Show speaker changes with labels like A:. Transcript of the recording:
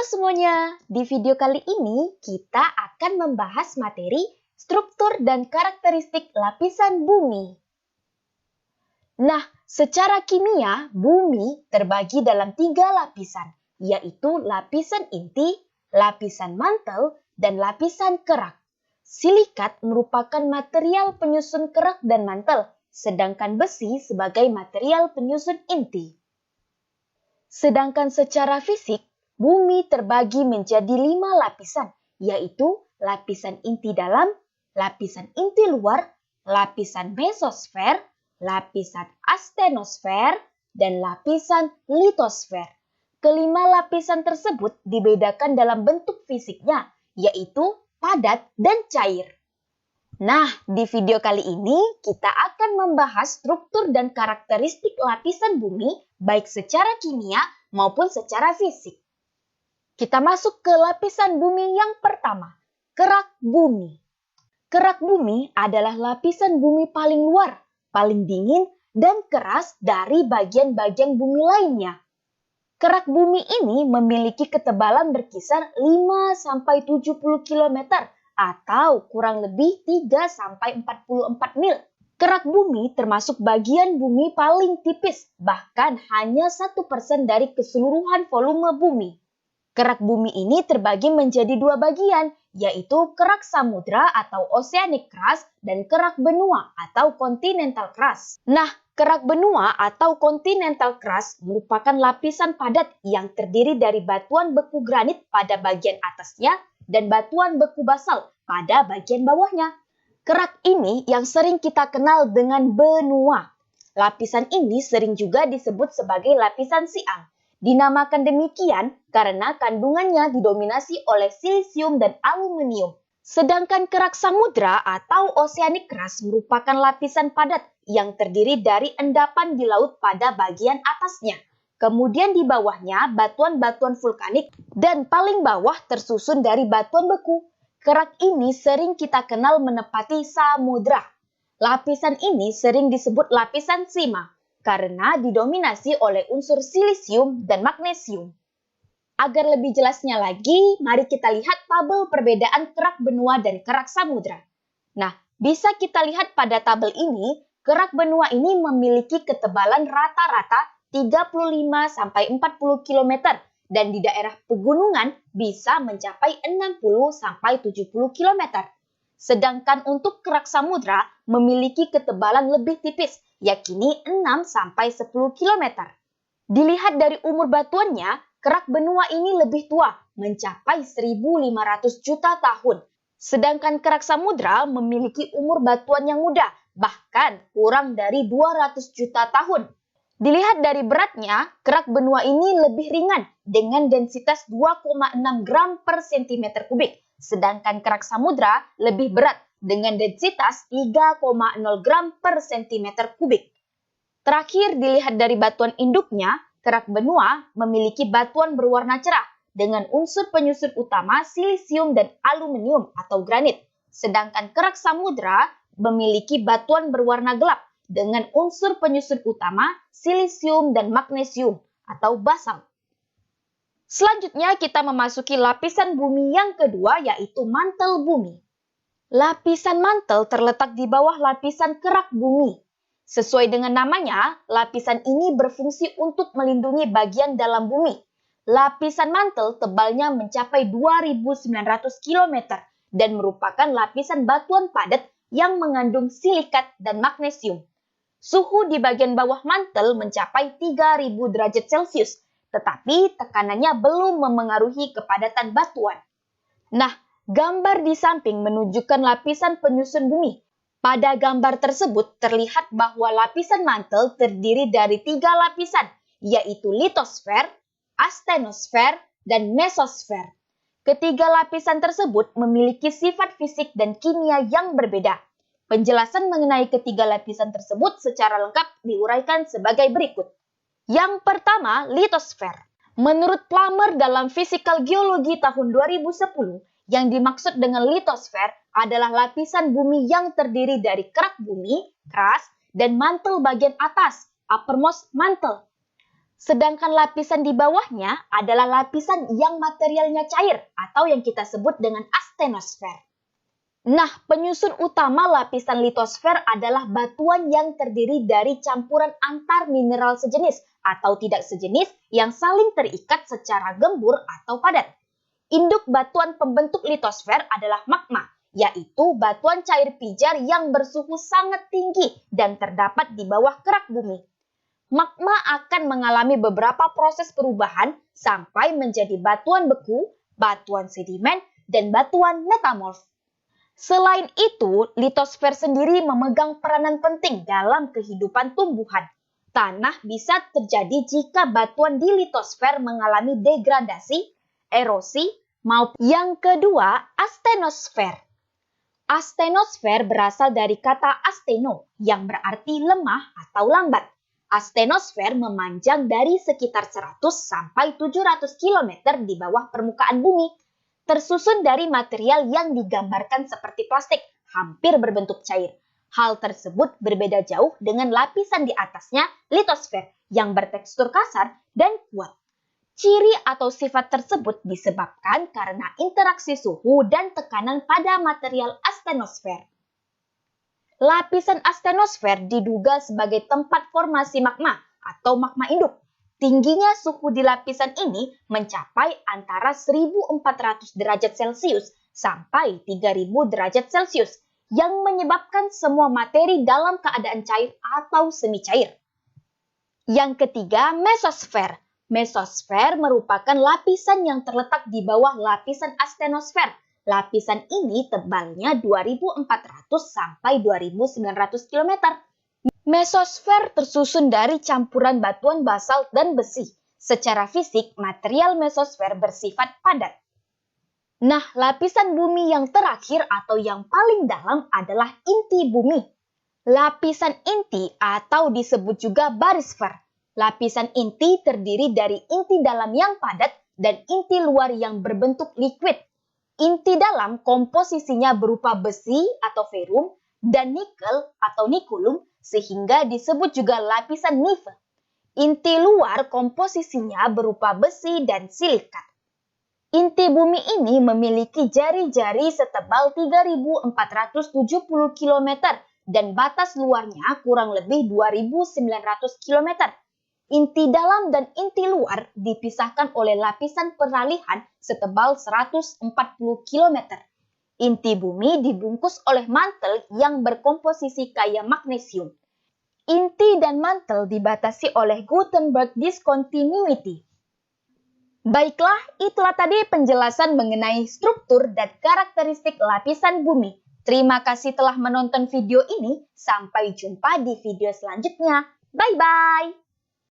A: semuanya, di video kali ini kita akan membahas materi struktur dan karakteristik lapisan bumi. Nah, secara kimia, bumi terbagi dalam 3 lapisan, yaitu lapisan inti, lapisan mantel, dan lapisan kerak. Silikat merupakan material penyusun kerak dan mantel, sedangkan besi sebagai material penyusun inti. Sedangkan secara fisik, bumi terbagi menjadi 5 lapisan, yaitu lapisan inti dalam, lapisan inti luar, lapisan mesosfer, lapisan astenosfer, dan lapisan litosfer. Kelima lapisan tersebut dibedakan dalam bentuk fisiknya, yaitu padat dan cair. Nah, di video kali ini kita akan membahas struktur dan karakteristik lapisan bumi baik secara kimia maupun secara fisik. Kita masuk ke lapisan bumi yang pertama, kerak bumi. Kerak bumi adalah lapisan bumi paling luar, paling dingin, dan keras dari bagian-bagian bumi lainnya. Kerak bumi ini memiliki ketebalan berkisar 5-70 km atau kurang lebih 3-44 mil. Kerak bumi termasuk bagian bumi paling tipis, bahkan hanya 1% dari keseluruhan volume bumi. Kerak bumi ini terbagi menjadi 2 bagian, yaitu kerak samudra atau oceanic crust dan kerak benua atau continental crust. Nah, kerak benua atau continental crust merupakan lapisan padat yang terdiri dari batuan beku granit pada bagian atasnya dan batuan beku basal pada bagian bawahnya. Kerak ini yang sering kita kenal dengan benua. Lapisan ini sering juga disebut sebagai lapisan siang. Dinamakan demikian karena kandungannya didominasi oleh silisium dan aluminium. Sedangkan kerak samudra atau oceanic crust merupakan lapisan padat yang terdiri dari endapan di laut pada bagian atasnya. Kemudian di bawahnya batuan-batuan vulkanik dan paling bawah tersusun dari batuan beku. Kerak ini sering kita kenal menepati samudra. Lapisan ini sering disebut lapisan sima karena didominasi oleh unsur silisium dan magnesium. Agar lebih jelasnya lagi, mari kita lihat tabel perbedaan kerak benua dan kerak samudra. Nah, bisa kita lihat pada tabel ini, kerak benua ini memiliki ketebalan rata-rata 35-40 km dan di daerah pegunungan bisa mencapai 60-70 km. Sedangkan untuk kerak samudra memiliki ketebalan lebih tipis, yakni 6-10 km. Dilihat dari umur batuannya, kerak benua ini lebih tua, mencapai 1.500 juta tahun. Sedangkan kerak samudra memiliki umur batuan yang muda, bahkan kurang dari 200 juta tahun. Dilihat dari beratnya, kerak benua ini lebih ringan dengan densitas 2,6 gram per cm kubik. Sedangkan kerak samudra lebih berat dengan densitas 3,0 gram per cm kubik. Terakhir dilihat dari batuan induknya, kerak benua memiliki batuan berwarna cerah dengan unsur penyusun utama silisium dan aluminium atau granit. Sedangkan kerak samudra memiliki batuan berwarna gelap dengan unsur penyusun utama silisium dan magnesium atau basalt. Selanjutnya kita memasuki lapisan bumi yang kedua yaitu mantel bumi. Lapisan mantel terletak di bawah lapisan kerak bumi. Sesuai dengan namanya, lapisan ini berfungsi untuk melindungi bagian dalam bumi. Lapisan mantel tebalnya mencapai 2.900 km dan merupakan lapisan batuan padat yang mengandung silikat dan magnesium. Suhu di bagian bawah mantel mencapai 3.000 derajat Celcius, tetapi tekanannya belum memengaruhi kepadatan batuan. Nah, gambar di samping menunjukkan lapisan penyusun bumi. Pada gambar tersebut terlihat bahwa lapisan mantel terdiri dari 3 lapisan, yaitu litosfer, astenosfer, dan mesosfer. Ketiga lapisan tersebut memiliki sifat fisik dan kimia yang berbeda. Penjelasan mengenai ketiga lapisan tersebut secara lengkap diuraikan sebagai berikut. Yang pertama, litosfer. Menurut Plummer dalam Physical Geology tahun 2010, yang dimaksud dengan litosfer adalah lapisan bumi yang terdiri dari kerak bumi, crust, dan mantel bagian atas, uppermost mantle. Sedangkan lapisan di bawahnya adalah lapisan yang materialnya cair atau yang kita sebut dengan astenosfer. Nah, penyusun utama lapisan litosfer adalah batuan yang terdiri dari campuran antar mineral sejenis atau tidak sejenis yang saling terikat secara gembur atau padat. Induk batuan pembentuk litosfer adalah magma, yaitu batuan cair pijar yang bersuhu sangat tinggi dan terdapat di bawah kerak bumi. Magma akan mengalami beberapa proses perubahan sampai menjadi batuan beku, batuan sedimen, dan batuan metamorf. Selain itu, litosfer sendiri memegang peranan penting dalam kehidupan tumbuhan. Tanah bisa terjadi jika batuan di litosfer mengalami degradasi, erosi, maupun yang kedua, astenosfer. Astenosfer berasal dari kata asteno yang berarti lemah atau lambat. Astenosfer memanjang dari sekitar 100 sampai 700 km di bawah permukaan bumi. Tersusun dari material yang digambarkan seperti plastik, hampir berbentuk cair. Hal tersebut berbeda jauh dengan lapisan di atasnya, litosfer, yang bertekstur kasar dan kuat. Ciri atau sifat tersebut disebabkan karena interaksi suhu dan tekanan pada material astenosfer. Lapisan astenosfer diduga sebagai tempat formasi magma atau magma induk. Tingginya suhu di lapisan ini mencapai antara 1.400 derajat Celcius sampai 3.000 derajat Celcius yang menyebabkan semua materi dalam keadaan cair atau semi cair. Yang ketiga, mesosfer. Mesosfer merupakan lapisan yang terletak di bawah lapisan astenosfer. Lapisan ini tebalnya 2.400 sampai 2.900 km. Mesosfer tersusun dari campuran batuan basalt dan besi. Secara fisik, material mesosfer bersifat padat. Nah, lapisan bumi yang terakhir atau yang paling dalam adalah inti bumi. Lapisan inti atau disebut juga barisfer. Lapisan inti terdiri dari inti dalam yang padat dan inti luar yang berbentuk liquid. Inti dalam komposisinya berupa besi atau ferrum dan nikel atau nikulum, sehingga disebut juga lapisan nife. Inti luar komposisinya berupa besi dan silikat. Inti bumi ini memiliki jari-jari setebal 3.470 km dan batas luarnya kurang lebih 2.900 km. Inti dalam dan inti luar dipisahkan oleh lapisan peralihan setebal 140 km. Inti bumi dibungkus oleh mantel yang berkomposisi kaya magnesium. Inti dan mantel dibatasi oleh Gutenberg discontinuity. Baiklah, itulah tadi penjelasan mengenai struktur dan karakteristik lapisan bumi. Terima kasih telah menonton video ini. Sampai jumpa di video selanjutnya. Bye-bye!